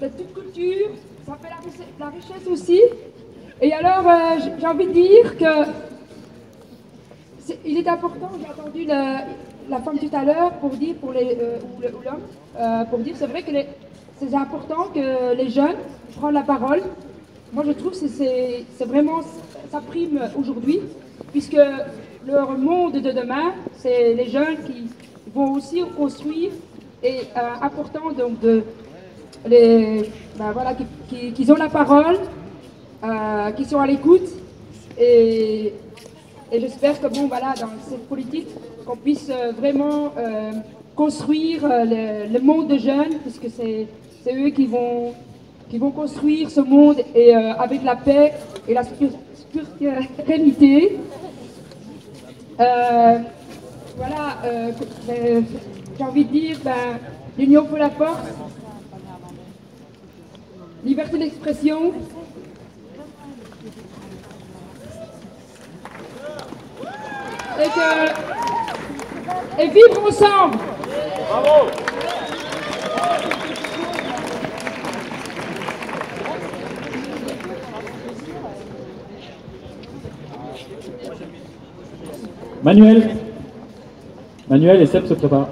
de toute culture, ça fait la richesse aussi. Et alors, j'ai envie de dire que il est important, j'ai entendu la femme tout à l'heure pour dire, ou l'homme, pour dire, c'est vrai que c'est important que les jeunes prennent la parole. Moi, je trouve que c'est vraiment, ça prime aujourd'hui, puisque le monde de demain, c'est les jeunes qui vont aussi construire, et important donc voilà, qu'ils ont la parole, qui sont à l'écoute, et j'espère que bon, voilà, dans cette politique, qu'on puisse vraiment construire le monde de jeunes, puisque c'est eux qui vont construire ce monde et avec la paix et la sérénité. Voilà, j'ai envie de dire, l'union pour la force, liberté d'expression. Et vivre ensemble. Bravo. Manuel et Seb se préparent.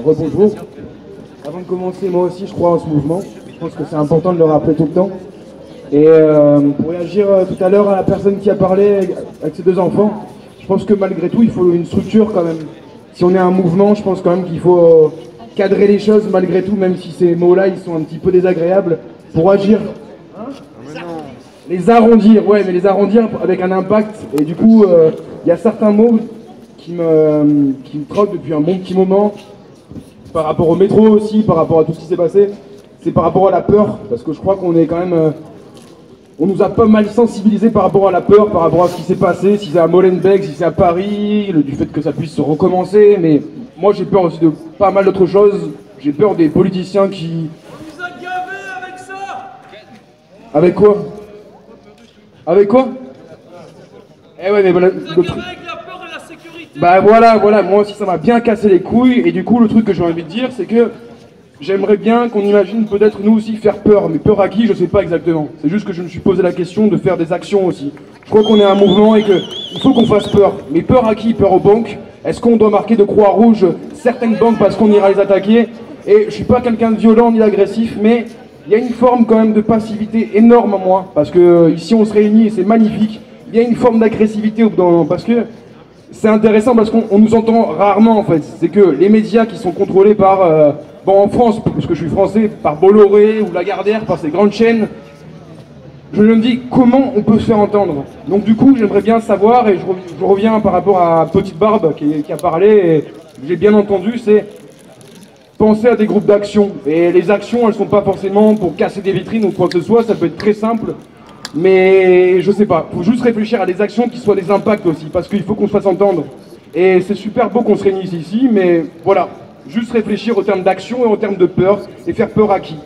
Rebonjour. Avant de commencer, moi aussi je crois en ce mouvement. Je pense que c'est important de le rappeler tout le temps. Et pour réagir tout à l'heure à la personne qui a parlé avec ses deux enfants, je pense que malgré tout il faut une structure quand même. Si on est un mouvement, je pense quand même qu'il faut cadrer les choses malgré tout, même si ces mots-là ils sont un petit peu désagréables, pour agir. Les arrondir, ouais, mais les arrondir avec un impact. Et du coup, il y a certains mots qui me trottent depuis un bon petit moment, par rapport au métro aussi, par rapport à tout ce qui s'est passé. C'est par rapport à la peur, parce que je crois qu'on est quand même... on nous a pas mal sensibilisés par rapport à la peur, par rapport à ce qui s'est passé, si c'est à Molenbeek, si c'est à Paris, du fait que ça puisse se recommencer. Mais moi j'ai peur aussi de pas mal d'autres choses. J'ai peur des politiciens qui... On nous a gavés avec ça. Avec quoi? Avec quoi? Eh ouais, mais voilà, Avec la peur et la sécurité. bah voilà, moi aussi ça m'a bien cassé les couilles. Et du coup le truc que j'ai envie de dire c'est que j'aimerais bien qu'on imagine peut-être nous aussi faire peur. Mais peur à qui, je sais pas exactement. C'est juste que je me suis posé la question de faire des actions aussi. Je crois qu'on est un mouvement et qu'il faut qu'on fasse peur. Mais peur à qui? Peur aux banques? Est-ce qu'on doit marquer de croix rouge certaines banques parce qu'on ira les attaquer? Et je suis pas quelqu'un de violent ni d'agressif, mais il y a une forme quand même de passivité énorme en moi. Parce que ici on se réunit et c'est magnifique. Il y a une forme d'agressivité au bout d'un moment. Parce que c'est intéressant parce qu'on nous entend rarement en fait. C'est que les médias qui sont contrôlés par, bon en France, parce que je suis français, par Bolloré ou Lagardère, par ces grandes chaînes, je me dis comment on peut se faire entendre. Donc du coup j'aimerais bien savoir, et je reviens par rapport à Petite Barbe qui a parlé, et j'ai bien entendu, c'est penser à des groupes d'action. Et les actions elles sont pas forcément pour casser des vitrines ou quoi que ce soit, ça peut être très simple. Mais je sais pas, faut juste réfléchir à des actions qui soient des impacts aussi, parce qu'il faut qu'on se fasse entendre. Et c'est super beau qu'on se réunisse ici, mais voilà, juste réfléchir en termes d'action et en termes de peur, et faire peur à qui?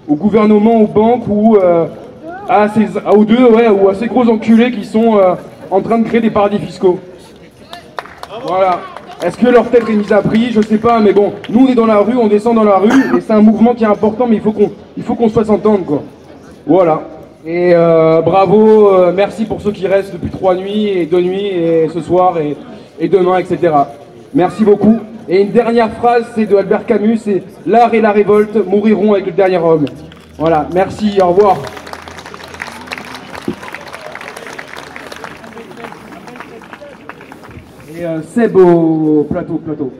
Au gouvernement, aux banques, ou aux deux, ouais, ou à ces gros enculés qui sont en train de créer des paradis fiscaux. Voilà. Est-ce que leur tête est mise à prix? Je sais pas, mais bon, nous on est dans la rue, on descend dans la rue, et c'est un mouvement qui est important, mais il faut qu'on se fasse entendre, quoi. Voilà. Et bravo, merci pour ceux qui restent depuis 3 nuits et 2 nuits et ce soir et demain, etc. Merci beaucoup. Et une dernière phrase, c'est de Albert Camus, c'est « L'art et la révolte mouriront avec le dernier homme ». Voilà, merci, au revoir. Et Seb au plateau.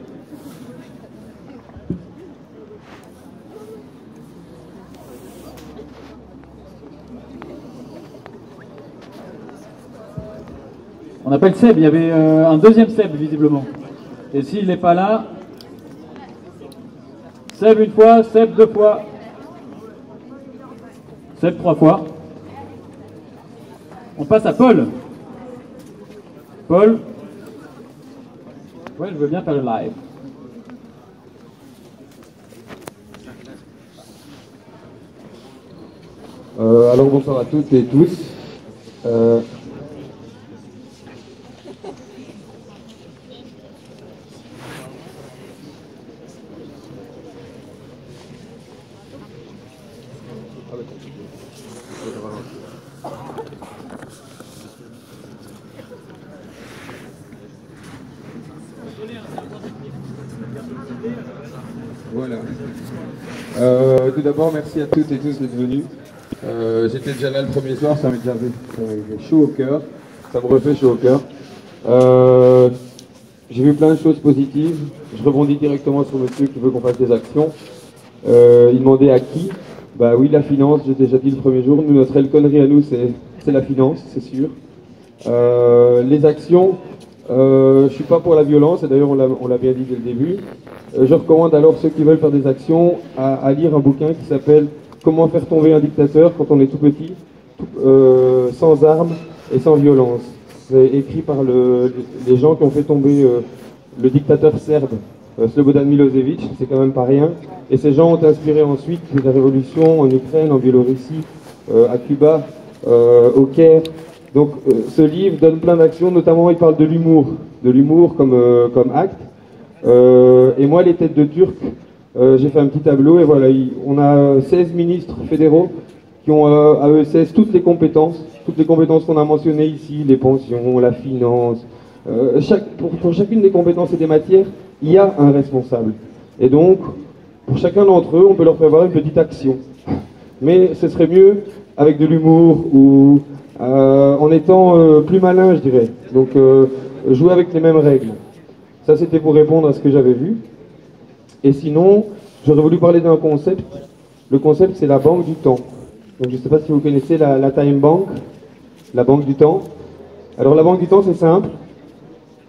On appelle Seb, il y avait un deuxième Seb visiblement. Et s'il n'est pas là, Seb une fois, Seb 2 fois, Seb 3 fois. On passe à Paul. Paul. Ouais, je veux bien faire le live. Alors bonsoir à toutes et tous. Voilà. Tout d'abord, merci à toutes et tous d'être venus. J'étais déjà là le premier soir, ça m'est déjà fait chaud au cœur. Ça me refait chaud au cœur. J'ai vu plein de choses positives. Je rebondis directement sur monsieur qui veut qu'on fasse des actions. Il demandait à qui? Bah oui, la finance, j'ai déjà dit le premier jour. Nous, notre connerie à nous, c'est la finance, c'est sûr. Les actions, je suis pas pour la violence, et d'ailleurs on l'a bien dit dès le début. Je recommande alors ceux qui veulent faire des actions à lire un bouquin qui s'appelle « Comment faire tomber un dictateur quand on est tout petit, sans armes et sans violence ». C'est écrit par les gens qui ont fait tomber le dictateur serbe, Slobodan Milosevic, c'est quand même pas rien. Et ces gens ont inspiré ensuite la révolution en Ukraine, en Biélorussie, à Cuba, au Caire. Donc ce livre donne plein d'actions, notamment il parle de l'humour comme acte. Et moi, les têtes de Turcs, j'ai fait un petit tableau et voilà, on a 16 ministres fédéraux qui ont à eux 16 toutes les compétences qu'on a mentionnées ici, les pensions, la finance. Pour chacune des compétences et des matières, il y a un responsable. Et donc, pour chacun d'entre eux, on peut leur prévoir une petite action. Mais ce serait mieux avec de l'humour ou en étant plus malin, je dirais. Donc, jouer avec les mêmes règles. Ça, c'était pour répondre à ce que j'avais vu. Et sinon, j'aurais voulu parler d'un concept. Le concept, c'est la banque du temps. Donc, je ne sais pas si vous connaissez la Time Bank, la banque du temps. Alors, la banque du temps, c'est simple.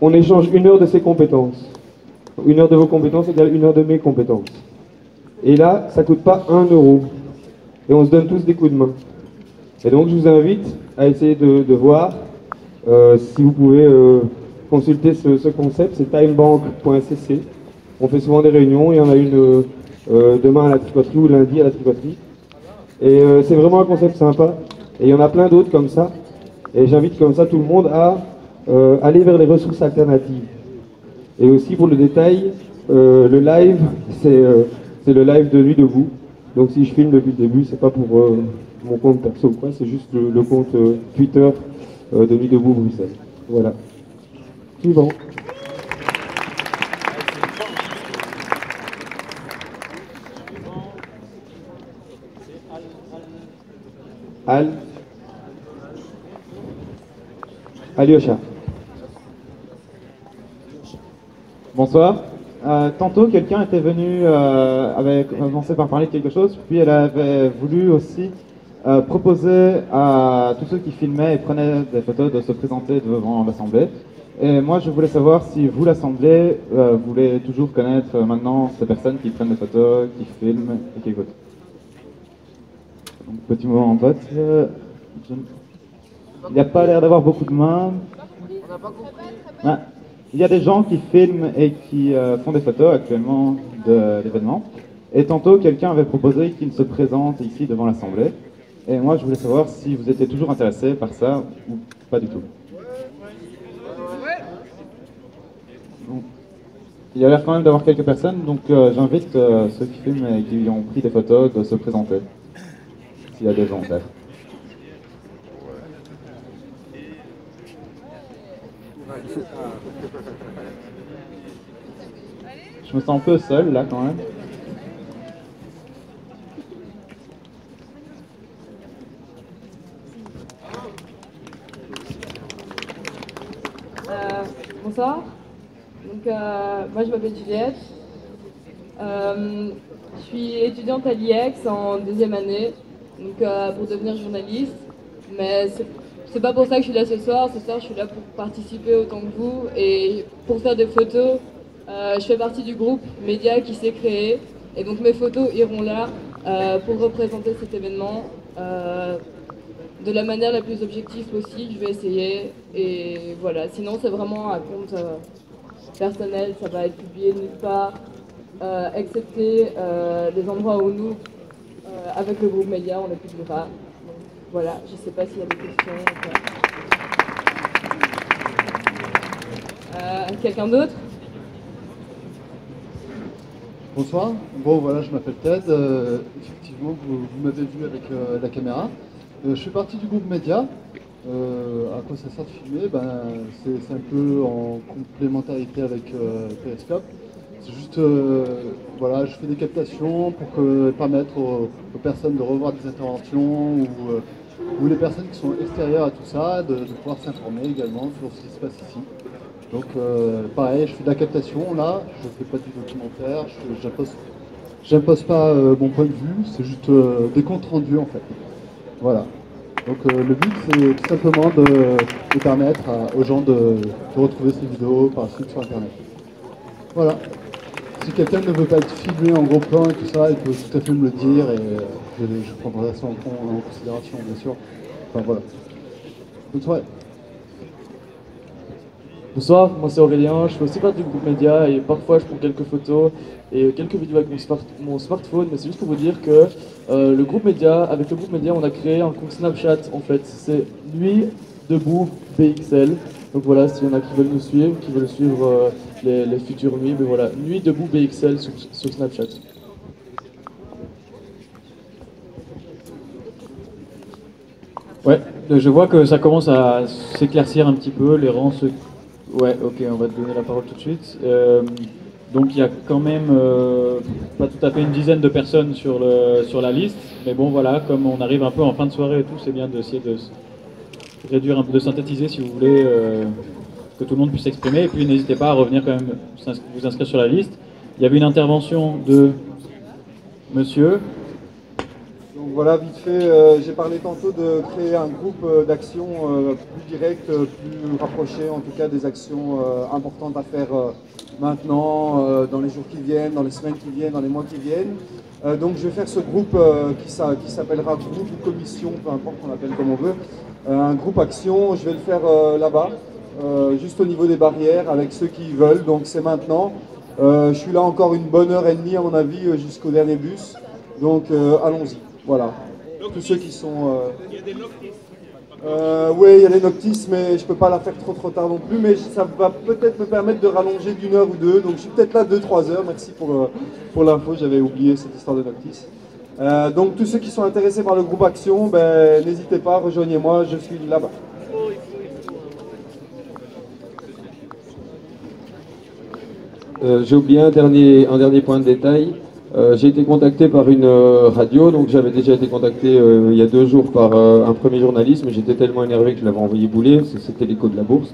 On échange 1 heure de ses compétences. 1 heure de vos compétences égale 1 heure de mes compétences. Et là, ça ne coûte pas 1 euro. Et on se donne tous des coups de main. Et donc, je vous invite à essayer de voir si vous pouvez consulter ce concept. C'est timebank.cc. On fait souvent des réunions. Il y en a une demain à la tricoterie ou lundi à la tricoterie. Et c'est vraiment un concept sympa. Et il y en a plein d'autres comme ça. Et j'invite comme ça tout le monde à aller vers les ressources alternatives. Et aussi pour le détail, le live, c'est le live de Nuit debout. Donc si je filme depuis le début, c'est pas pour mon compte perso ou quoi, c'est juste le compte Twitter de Nuit debout Bruxelles. Voilà. Suivant. Alyosha. Bonsoir. Tantôt, quelqu'un était venu, avait commencé par parler de quelque chose, puis elle avait voulu aussi proposer à tous ceux qui filmaient et prenaient des photos de se présenter devant l'Assemblée. Et moi, je voulais savoir si vous, l'Assemblée, voulez toujours connaître maintenant ces personnes qui prennent des photos, qui filment et qui écoutent. Donc, petit moment en vote. Il n'y a pas l'air d'avoir beaucoup de mains. Ah, il y a des gens qui filment et qui font des photos actuellement de l'événement. Et tantôt, quelqu'un avait proposé qu'il se présente ici devant l'Assemblée. Et moi, je voulais savoir si vous étiez toujours intéressé par ça ou pas du tout. Donc, il y a l'air quand même d'avoir quelques personnes, donc j'invite ceux qui filment et qui ont pris des photos de se présenter, s'il y a des volontaires. Je me sens un peu seul là quand même. Bonsoir. Donc, moi je m'appelle Juliette. Je suis étudiante à l'IEX en 2e année, donc pour devenir journaliste. Mais c'est pas pour ça que je suis là ce soir. Ce soir, je suis là pour participer autant que vous et pour faire des photos. Je fais partie du groupe Média qui s'est créé et donc mes photos iront là pour représenter cet événement de la manière la plus objective possible. Je vais essayer et voilà. Sinon, c'est vraiment un compte personnel. Ça va être publié nulle part, excepté les endroits où nous, avec le groupe Média, on le publiera. Donc, voilà. Je sais pas s'il y a des questions. Quelqu'un d'autre? Bonsoir. Bon, voilà, je m'appelle Ted. Effectivement, vous m'avez vu avec la caméra. Je fais partie du groupe Média. À quoi ça sert de filmer? C'est un peu en complémentarité avec Periscope. C'est juste, voilà, je fais des captations pour permettre aux personnes de revoir des interventions ou les personnes qui sont extérieures à tout ça, de pouvoir s'informer également sur ce qui se passe ici. Donc pareil, je fais de la captation là, je ne fais pas du documentaire, j'impose pas mon point de vue, c'est juste des comptes rendus en fait. Voilà. Donc le but c'est tout simplement de permettre aux gens de retrouver ces vidéos par la suite sur internet. Voilà. Si quelqu'un ne veut pas être filmé en gros plan et tout ça, il peut tout à fait me le dire et je prendrai ça en considération bien sûr. Enfin voilà. Bonne soirée. Bonsoir, moi c'est Aurélien, je fais aussi partie du groupe Média et parfois je prends quelques photos et quelques vidéos avec mon smartphone, mais c'est juste pour vous dire que avec le groupe Média, on a créé un compte Snapchat en fait, c'est Nuit Debout BXL. Donc voilà, s'il y en a qui veulent nous suivre, qui veulent suivre les futures nuits, ben voilà, Nuit Debout BXL sur Snapchat. Ouais, je vois que ça commence à s'éclaircir un petit peu, les rangs se... Ouais, ok, on va te donner la parole tout de suite. Donc il y a quand même pas tout à fait une dizaine de personnes sur la liste, mais bon voilà, comme on arrive un peu en fin de soirée et tout, c'est bien d'essayer de réduire un peu, de synthétiser si vous voulez, que tout le monde puisse s'exprimer, et puis n'hésitez pas à revenir quand même vous inscrire sur la liste. Il y avait une intervention de monsieur. Donc voilà, vite fait, j'ai parlé tantôt de créer un groupe d'action plus direct, plus rapproché en tout cas des actions importantes à faire maintenant, dans les jours qui viennent, dans les semaines qui viennent, dans les mois qui viennent. Donc je vais faire ce groupe qui s'appellera groupe ou commission, peu importe, on l'appelle comme on veut. Un groupe action, je vais le faire là-bas, juste au niveau des barrières avec ceux qui veulent, donc c'est maintenant. Je suis là encore une bonne heure et demie à mon avis jusqu'au dernier bus, donc allons-y. Voilà, tous ceux qui sont... Il y a des noctis. Oui, il y a les noctis, mais je ne peux pas la faire trop tard non plus, mais ça va peut-être me permettre de rallonger d'une heure ou deux, donc je suis peut-être là 2-3 heures, merci pour l'info, j'avais oublié cette histoire de noctis. Donc tous ceux qui sont intéressés par le groupe Action, n'hésitez pas, rejoignez-moi, je suis là-bas. J'ai oublié un dernier point de détail. J'ai été contacté par une radio, donc j'avais déjà été contacté il y a 2 jours par un premier journaliste, mais j'étais tellement énervé que je l'avais envoyé bouler, c'était l'écho de la bourse.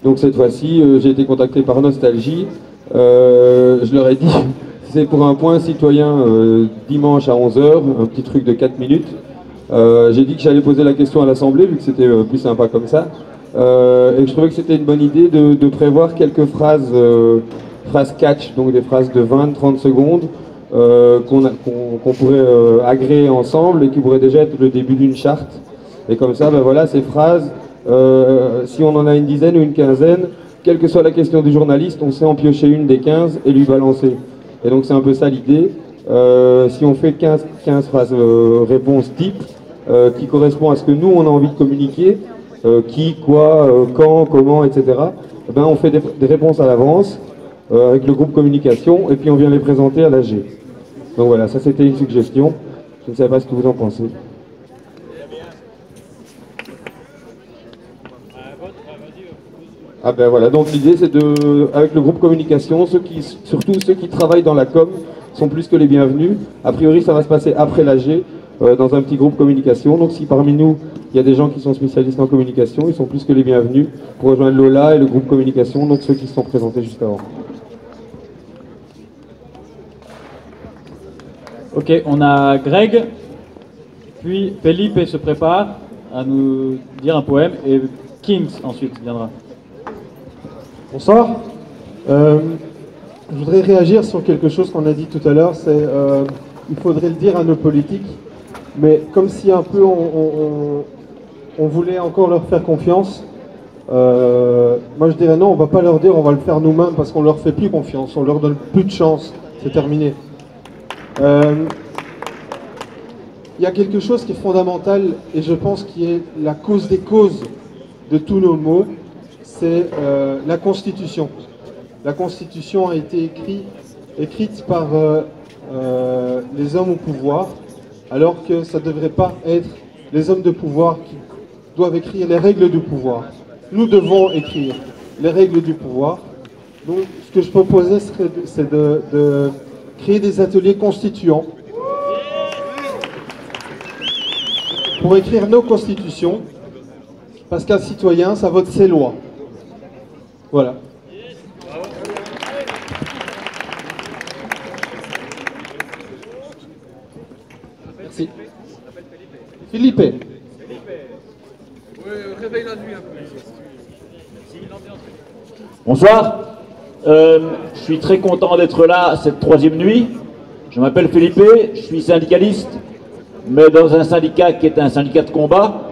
Donc cette fois-ci, j'ai été contacté par Nostalgie. Je leur ai dit, c'est pour un point citoyen dimanche à 11h, un petit truc de 4 minutes. J'ai dit que j'allais poser la question à l'Assemblée, vu que c'était plus sympa comme ça. Et je trouvais que c'était une bonne idée de prévoir quelques phrases catch, donc des phrases de 20-30 secondes qu'on pourrait agréer ensemble et qui pourraient déjà être le début d'une charte. Et comme ça, voilà, ces phrases, si on en a une dizaine ou une quinzaine, quelle que soit la question du journaliste, on sait en piocher une des 15 et lui balancer. Et donc c'est un peu ça l'idée. Si on fait 15 phrases réponses type qui correspondent à ce que nous on a envie de communiquer, qui, quoi, quand, comment, etc., on fait des réponses à l'avance avec le groupe communication et puis on vient les présenter à l'AG. Donc voilà, ça c'était une suggestion. Je ne sais pas ce que vous en pensez. Ah ben voilà, donc l'idée c'est avec le groupe communication, surtout ceux qui travaillent dans la com sont plus que les bienvenus. A priori ça va se passer après l'AG, dans un petit groupe communication. Donc si parmi nous il y a des gens qui sont spécialistes en communication, ils sont plus que les bienvenus pour rejoindre Lola et le groupe communication, donc ceux qui se sont présentés juste avant. Ok, on a Greg, puis Felipe se prépare à nous dire un poème, et Kings ensuite viendra. Bonsoir. Je voudrais réagir sur quelque chose qu'on a dit tout à l'heure, c'est il faudrait le dire à nos politiques, mais comme si un peu on voulait encore leur faire confiance, moi je dirais non, on va pas leur dire, on va le faire nous-mêmes parce qu'on leur fait plus confiance, on leur donne plus de chance, c'est terminé. Il y a quelque chose qui est fondamental et je pense qui est la cause des causes de tous nos maux, c'est la Constitution. La Constitution a été écrite écrites par les hommes au pouvoir, alors que ça ne devrait pas être les hommes de pouvoir qui doivent écrire les règles du pouvoir. Nous devons écrire les règles du pouvoir. Donc, ce que je proposais, c'est de créer des ateliers constituants pour écrire nos constitutions, parce qu'un citoyen, ça vote ses lois. Voilà. Merci. Philippe. Réveille la nuit un peu. Bonsoir, je suis très content d'être là cette troisième nuit. Je m'appelle Philippe, je suis syndicaliste, mais dans un syndicat qui est un syndicat de combat.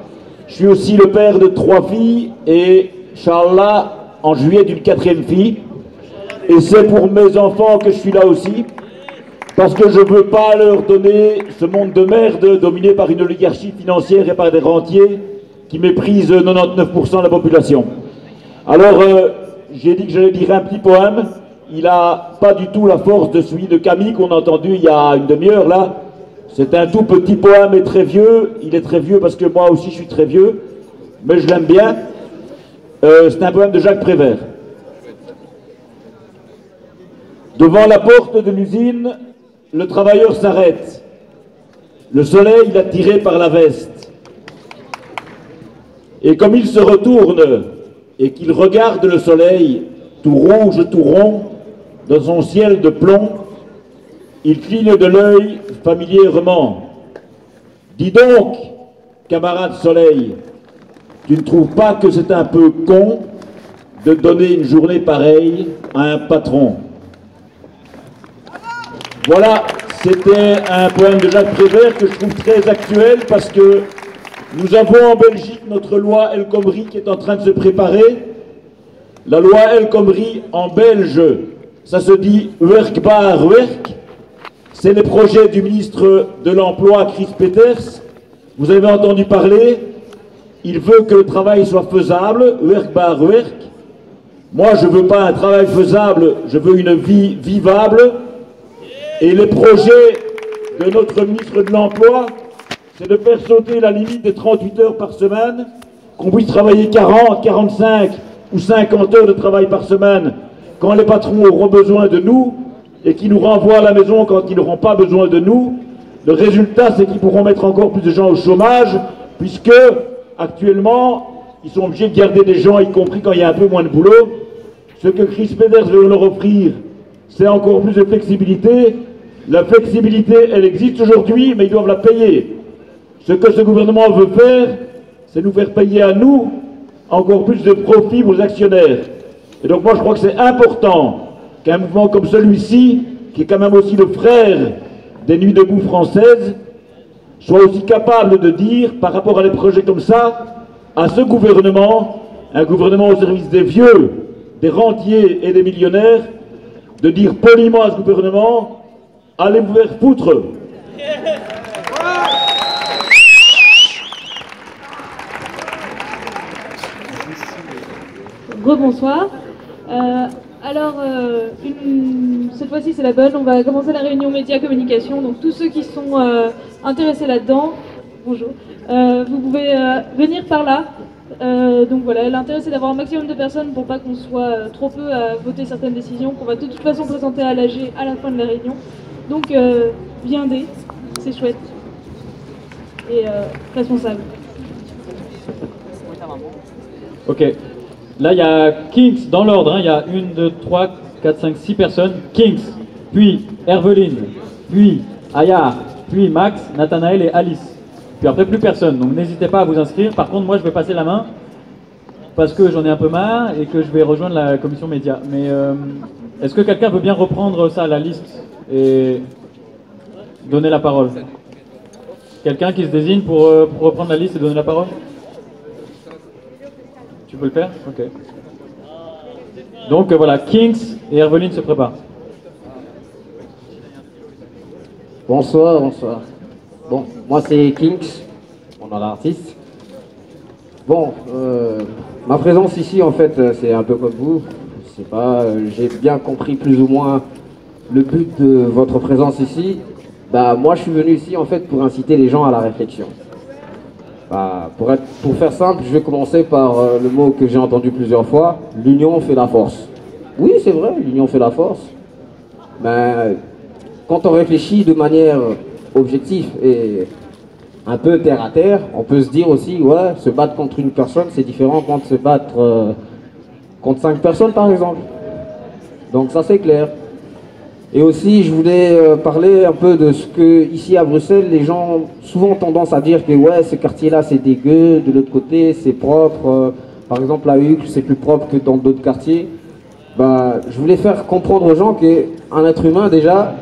Je suis aussi le père de 3 filles et, Inch'Allah, en juillet d'une 4e fille. Et c'est pour mes enfants que je suis là aussi, parce que je ne veux pas leur donner ce monde de merde dominé par une oligarchie financière et par des rentiers qui méprisent 99% de la population. Alors, j'ai dit que j'allais dire un petit poème. Il n'a pas du tout la force de celui de Camille qu'on a entendu il y a une demi-heure là. C'est un tout petit poème et très vieux. Il est très vieux parce que moi aussi je suis très vieux, mais je l'aime bien. C'est un poème de Jacques Prévert. Devant la porte de l'usine, le travailleur s'arrête. Le soleil l'a tiré par la veste. Et comme il se retourne et qu'il regarde le soleil, tout rouge, tout rond, dans son ciel de plomb, il cligne de l'œil familièrement. Dis donc, camarade soleil, tu ne trouves pas que c'est un peu con de donner une journée pareille à un patron? Voilà, c'était un poème de Jacques Prévert que je trouve très actuel parce que nous avons en Belgique notre loi El Khomri qui est en train de se préparer. La loi El Khomri en belge, ça se dit Werkbaar Werk. C'est les projets du ministre de l'Emploi, Chris Peters. Vous avez entendu parler. Il veut que le travail soit faisable, Werkbaar Werk. Moi, je ne veux pas un travail faisable, je veux une vie vivable. Et les projets de notre ministre de l'Emploi, c'est de faire sauter la limite des 38 heures par semaine, qu'on puisse travailler 40, 45 ou 50 heures de travail par semaine quand les patrons auront besoin de nous et qui nous renvoient à la maison quand ils n'auront pas besoin de nous. Le résultat, c'est qu'ils pourront mettre encore plus de gens au chômage, puisque actuellement, ils sont obligés de garder des gens, y compris quand il y a un peu moins de boulot. Ce que Chris Peters veut leur offrir, c'est encore plus de flexibilité. La flexibilité, elle existe aujourd'hui, mais ils doivent la payer. Ce que ce gouvernement veut faire, c'est nous faire payer à nous encore plus de profit aux actionnaires. Et donc moi, je crois que c'est important qu'un mouvement comme celui-ci, qui est quand même aussi le frère des Nuits debout françaises, soit aussi capable de dire, par rapport à des projets comme ça, à ce gouvernement, un gouvernement au service des vieux, des rentiers et des millionnaires, de dire poliment à ce gouvernement, allez vous faire foutre. Rebonsoir. Cette fois-ci c'est la bonne, on va commencer la réunion médias communication, donc tous ceux qui sont intéressés là-dedans, bonjour, vous pouvez venir par là. Donc voilà, l'intérêt c'est d'avoir un maximum de personnes pour pas qu'on soit trop peu à voter certaines décisions qu'on va de toute façon présenter à l'AG à la fin de la réunion. Donc viendez, c'est chouette et responsable. Ok. Là, il y a Kings dans l'ordre. Hein. Il y a 1, 2, 3, 4, 5, 6 personnes. Kings, puis Herveline, puis Ayar, puis Max, Nathanaël et Alice. Puis après, plus personne. Donc n'hésitez pas à vous inscrire. Par contre, moi, je vais passer la main parce que j'en ai un peu marre et que je vais rejoindre la commission média. Mais est-ce que quelqu'un veut bien reprendre ça, la liste, et donner la parole? Quelqu'un qui se désigne pour reprendre la liste et donner la parole? Tu peux le faire? Ok. Donc voilà, Kings et Herveline se préparent. Bonsoir, bonsoir. Bon, moi c'est Kings, mon nom d'artiste. Bon, ma présence ici en fait c'est un peu comme vous. Je sais pas, j'ai bien compris plus ou moins le but de votre présence ici, bah, moi je suis venu ici en fait pour inciter les gens à la réflexion. Bah, pour faire simple, je vais commencer par le mot que j'ai entendu plusieurs fois, l'union fait la force. Oui, c'est vrai, l'union fait la force. Mais quand on réfléchit de manière objective et un peu terre à terre, on peut se dire aussi, ouais, se battre contre une personne, c'est différent de se battre contre 5 personnes par exemple. Donc ça c'est clair. Et aussi, je voulais parler un peu de ce que, ici à Bruxelles, les gens ont souvent tendance à dire que ouais, ce quartier-là c'est dégueu, de l'autre côté c'est propre. Par exemple, à Uccle, c'est plus propre que dans d'autres quartiers. Bah, je voulais faire comprendre aux gens qu'un être humain, déjà,